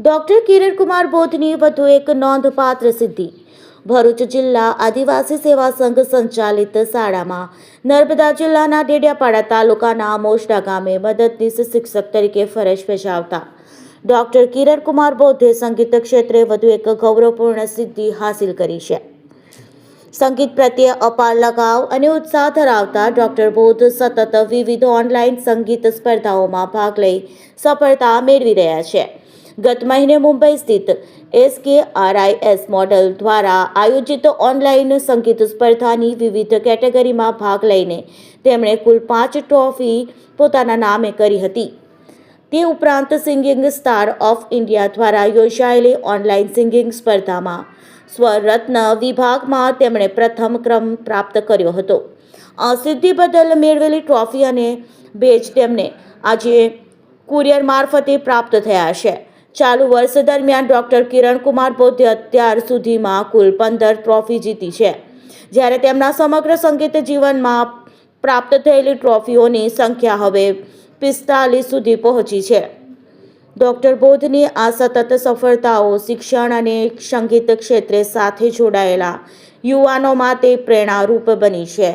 Doctor કિરણ કુમાર બોધની વધુ એક નોંધપાત્ર સિદ્ધિ. ભરૂચ જિલ્લા આદિવાસી સેવા સંઘ સંચાલિત શાળામાં નર્મદા જિલ્લાના ડેડિયાપાડા તાલુકાના મોશડા ગામે મદદનીશ શિક્ષક તરીકે ફરજ બજાવતા ડોક્ટર કિરણ કુમાર બોધે સંગીત ક્ષેત્રે વધુ એક ગૌરવપૂર્ણ સિદ્ધિ હાંસિલ કરી છે. સંગીત પ્રત્યે અપાર લગાવ અને ઉત્સાહ ધરાવતા ડોક્ટર બોધ સતત વિવિધ ઓનલાઈન સંગીત સ્પર્ધાઓમાં ભાગ લઈ સફળતા મેળવી રહ્યા છે. ગત મહિને મુંબઈ સ્થિત SKRIS મોડલ દ્વારા આયોજિત ઓનલાઈન સંગીત સ્પર્ધાની વિવિધ કેટેગરીમાં ભાગ લઈને તેમણે કુલ 5 ટ્રોફી પોતાના નામે કરી હતી. તે ઉપરાંત સિંગિંગ સ્ટાર ઓફ ઇન્ડિયા દ્વારા યોજાયેલી ઓનલાઈન સિંગિંગ સ્પર્ધામાં સ્વરત્ન વિભાગમાં તેમણે પ્રથમ ક્રમ પ્રાપ્ત કર્યો હતો. આ સિદ્ધિ બદલ મેળવેલી ટ્રોફી અને બેજ તેમને આજે કુરિયર મારફતે પ્રાપ્ત થયા છે. ચાલુ વર્ષ દરમિયાન ડોક્ટર કિરણ કુમાર બોધે અત્યાર સુધીમાં કુલ 15 ટ્રોફી જીતી છે, જ્યારે તેમના સમગ્ર સંગીત જીવનમાં પ્રાપ્ત થયેલી ટ્રોફીઓની સંખ્યા હવે 45 સુધી પહોંચી છે. ડોક્ટર બોધની આ સતત સફળતાઓ શિક્ષણ અને સંગીત ક્ષેત્રે સાથે જોડાયેલા યુવાનો માટે પ્રેરણારૂપ બની છે.